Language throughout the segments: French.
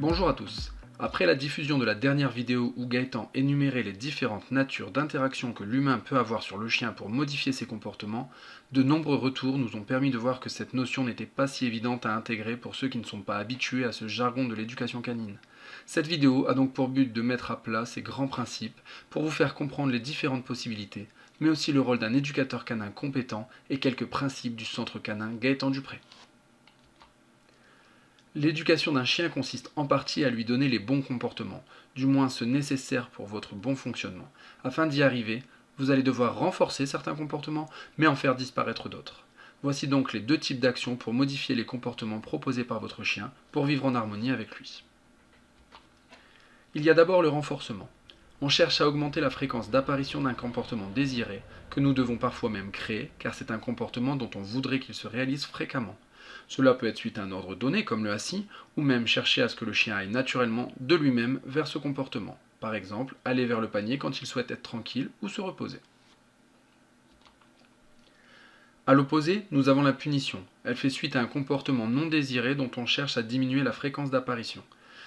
Bonjour à tous. Après la diffusion de la dernière vidéo où Gaëtan énumérait les différentes natures d'interaction que l'humain peut avoir sur le chien pour modifier ses comportements, de nombreux retours nous ont permis de voir que cette notion n'était pas si évidente à intégrer pour ceux qui ne sont pas habitués à ce jargon de l'éducation canine. Cette vidéo a donc pour but de mettre à plat ces grands principes pour vous faire comprendre les différentes possibilités, mais aussi le rôle d'un éducateur canin compétent et quelques principes du centre canin Gaëtan Dupré. L'éducation d'un chien consiste en partie à lui donner les bons comportements, du moins ceux nécessaires pour votre bon fonctionnement. Afin d'y arriver, vous allez devoir renforcer certains comportements, mais en faire disparaître d'autres. Voici donc les deux types d'actions pour modifier les comportements proposés par votre chien pour vivre en harmonie avec lui. Il y a d'abord le renforcement. On cherche à augmenter la fréquence d'apparition d'un comportement désiré, que nous devons parfois même créer, car c'est un comportement dont on voudrait qu'il se réalise fréquemment. Cela peut être suite à un ordre donné, comme le assis, ou même chercher à ce que le chien aille naturellement de lui-même vers ce comportement. Par exemple, aller vers le panier quand il souhaite être tranquille ou se reposer. A l'opposé, nous avons la punition. Elle fait suite à un comportement non désiré dont on cherche à diminuer la fréquence d'apparition.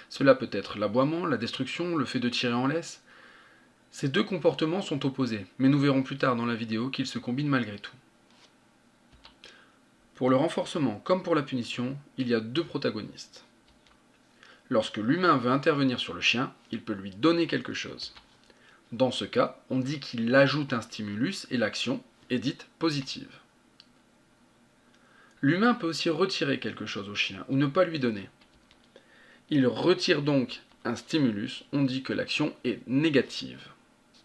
Cela peut être l'aboiement, la destruction, le fait de tirer en laisse. Ces deux comportements sont opposés, mais nous verrons plus tard dans la vidéo qu'ils se combinent malgré tout. Pour le renforcement comme pour la punition, il y a deux protagonistes. Lorsque l'humain veut intervenir sur le chien, il peut lui donner quelque chose. Dans ce cas, on dit qu'il ajoute un stimulus et l'action est dite positive. L'humain peut aussi retirer quelque chose au chien ou ne pas lui donner. Il retire donc un stimulus, on dit que l'action est négative.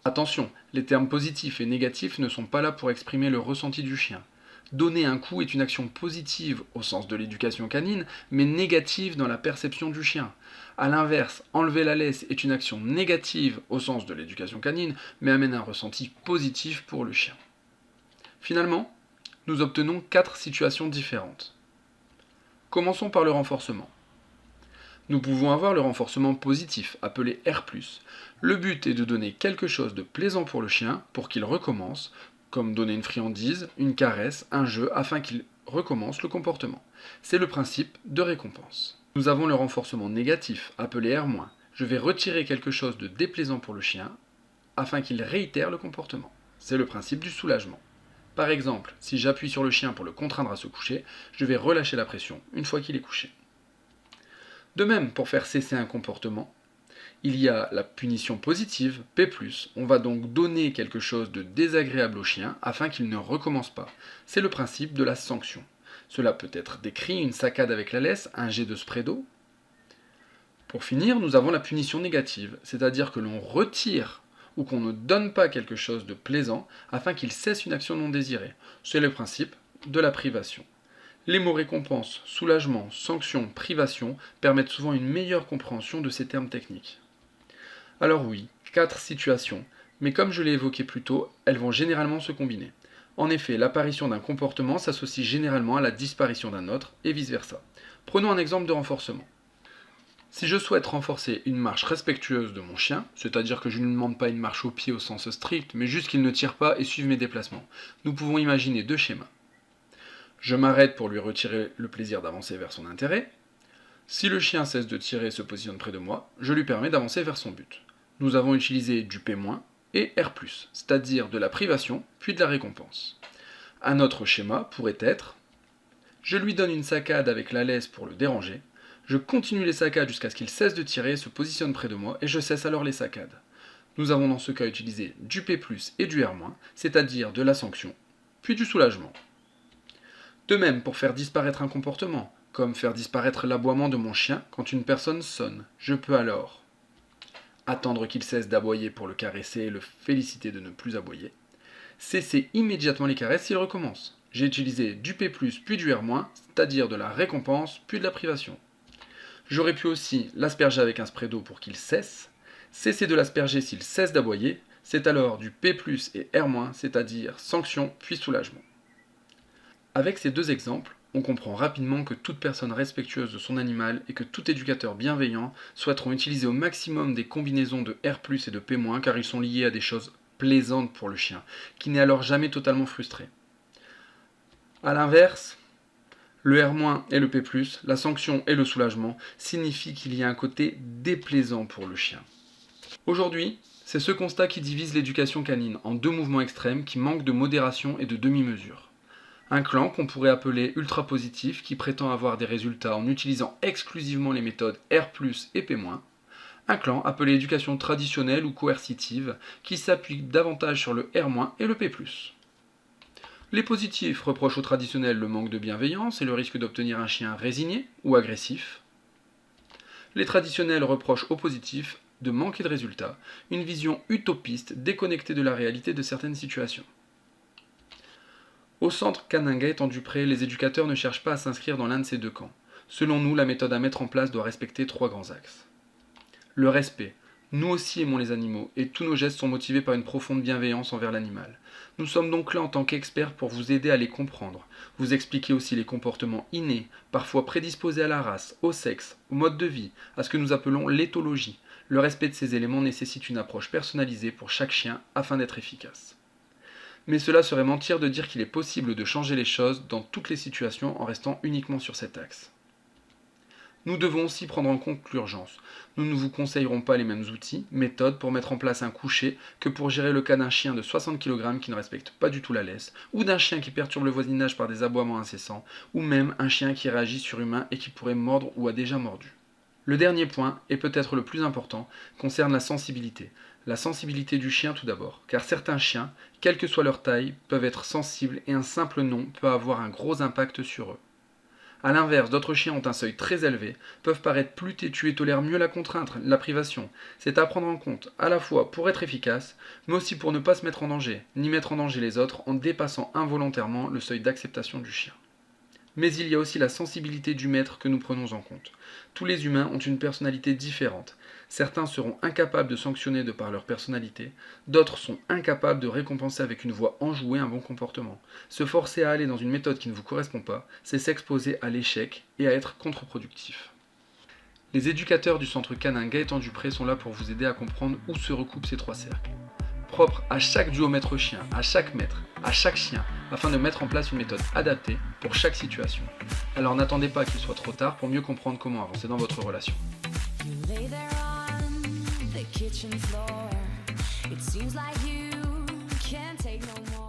Attention, les termes positifs et négatifs ne sont pas là pour exprimer le ressenti du chien. Donner un coup est une action positive au sens de l'éducation canine, mais négative dans la perception du chien. A l'inverse, enlever la laisse est une action négative au sens de l'éducation canine, mais amène un ressenti positif pour le chien. Finalement, nous obtenons 4 situations différentes. Commençons par le renforcement. Nous pouvons avoir le renforcement positif, appelé R+. Le but est de donner quelque chose de plaisant pour le chien, pour qu'il recommence, comme donner une friandise, une caresse, un jeu, afin qu'il recommence le comportement. C'est le principe de récompense. Nous avons le renforcement négatif, appelé R-. Je vais retirer quelque chose de déplaisant pour le chien, afin qu'il réitère le comportement. C'est le principe du soulagement. Par exemple, si j'appuie sur le chien pour le contraindre à se coucher, je vais relâcher la pression une fois qu'il est couché. De même, pour faire cesser un comportement, il y a la punition positive, P+. On va donc donner quelque chose de désagréable au chien afin qu'il ne recommence pas. C'est le principe de la sanction. Cela peut être des cris, une saccade avec la laisse, un jet de spray d'eau. Pour finir, nous avons la punition négative, c'est-à-dire que l'on retire ou qu'on ne donne pas quelque chose de plaisant afin qu'il cesse une action non désirée. C'est le principe de la privation. Les mots récompense, soulagement, sanction, privation permettent souvent une meilleure compréhension de ces termes techniques. Alors oui, 4 situations, mais comme je l'ai évoqué plus tôt, elles vont généralement se combiner. En effet, l'apparition d'un comportement s'associe généralement à la disparition d'un autre, et vice-versa. Prenons un exemple de renforcement. Si je souhaite renforcer une marche respectueuse de mon chien, c'est-à-dire que je ne lui demande pas une marche au pied au sens strict, mais juste qu'il ne tire pas et suive mes déplacements, nous pouvons imaginer deux schémas. Je m'arrête pour lui retirer le plaisir d'avancer vers son intérêt. Si le chien cesse de tirer et se positionne près de moi, je lui permets d'avancer vers son but. Nous avons utilisé du P- et R+, c'est-à-dire de la privation puis de la récompense. Un autre schéma pourrait être: je lui donne une saccade avec la laisse pour le déranger, je continue les saccades jusqu'à ce qu'il cesse de tirer, se positionne près de moi et je cesse alors les saccades. Nous avons dans ce cas utilisé du P+, et du R-, c'est-à-dire de la sanction, puis du soulagement. De même pour faire disparaître un comportement, comme faire disparaître l'aboiement de mon chien quand une personne sonne. Je peux alors attendre qu'il cesse d'aboyer pour le caresser et le féliciter de ne plus aboyer. Cesser immédiatement les caresses s'il recommence. J'ai utilisé du P+, puis du R-, c'est-à-dire de la récompense, puis de la privation. J'aurais pu aussi l'asperger avec un spray d'eau pour qu'il cesse. Cesser de l'asperger s'il cesse d'aboyer, c'est alors du P+, et R-, c'est-à-dire sanction, puis soulagement. Avec ces deux exemples, on comprend rapidement que toute personne respectueuse de son animal et que tout éducateur bienveillant souhaiteront utiliser au maximum des combinaisons de R+, et de P-, car ils sont liés à des choses plaisantes pour le chien, qui n'est alors jamais totalement frustré. A l'inverse, Le R- et le P+, la sanction et le soulagement, signifient qu'il y a un côté déplaisant pour le chien. Aujourd'hui, c'est ce constat qui divise l'éducation canine en deux mouvements extrêmes qui manquent de modération et de demi-mesure. Un clan qu'on pourrait appeler ultra-positif qui prétend avoir des résultats en utilisant exclusivement les méthodes R+, et P-. Un clan appelé éducation traditionnelle ou coercitive qui s'appuie davantage sur le R- et le P+. Les positifs reprochent au traditionnel le manque de bienveillance et le risque d'obtenir un chien résigné ou agressif. Les traditionnels reprochent aux positifs de manquer de résultats, une vision utopiste déconnectée de la réalité de certaines situations. Au centre Canninguet-Étang-Dupré, les éducateurs ne cherchent pas à s'inscrire dans l'un de ces deux camps. Selon nous, la méthode à mettre en place doit respecter trois grands axes. Le respect. Nous aussi aimons les animaux, et tous nos gestes sont motivés par une profonde bienveillance envers l'animal. Nous sommes donc là en tant qu'experts pour vous aider à les comprendre, vous expliquer aussi les comportements innés, parfois prédisposés à la race, au sexe, au mode de vie, à ce que nous appelons l'éthologie. Le respect de ces éléments nécessite une approche personnalisée pour chaque chien afin d'être efficace. Mais cela serait mentir de dire qu'il est possible de changer les choses dans toutes les situations en restant uniquement sur cet axe. Nous devons aussi prendre en compte l'urgence. Nous ne vous conseillerons pas les mêmes outils, méthodes pour mettre en place un coucher que pour gérer le cas d'un chien de 60 kg qui ne respecte pas du tout la laisse, ou d'un chien qui perturbe le voisinage par des aboiements incessants, ou même un chien qui réagit surhumain et qui pourrait mordre ou a déjà mordu. Le dernier point, et peut-être le plus important, concerne la sensibilité. La sensibilité du chien tout d'abord, car certains chiens, quelle que soit leur taille, peuvent être sensibles et un simple nom peut avoir un gros impact sur eux. A l'inverse, d'autres chiens ont un seuil très élevé, peuvent paraître plus têtus et tolèrent mieux la contrainte, la privation. C'est à prendre en compte, à la fois pour être efficace, mais aussi pour ne pas se mettre en danger, ni mettre en danger les autres en dépassant involontairement le seuil d'acceptation du chien. Mais il y a aussi la sensibilité du maître que nous prenons en compte. Tous les humains ont une personnalité différente. Certains seront incapables de sanctionner de par leur personnalité, d'autres sont incapables de récompenser avec une voix enjouée un bon comportement. Se forcer à aller dans une méthode qui ne vous correspond pas, c'est s'exposer à l'échec et à être contre-productif. Les éducateurs du centre canin Gaëtan-Dupré sont là pour vous aider à comprendre où se recoupent ces trois cercles. Propre à chaque duo maître-chien, à chaque maître, à chaque chien, afin de mettre en place une méthode adaptée pour chaque situation. Alors n'attendez pas qu'il soit trop tard pour mieux comprendre comment avancer dans votre relation. Kitchen floor, it seems like you can't take no more.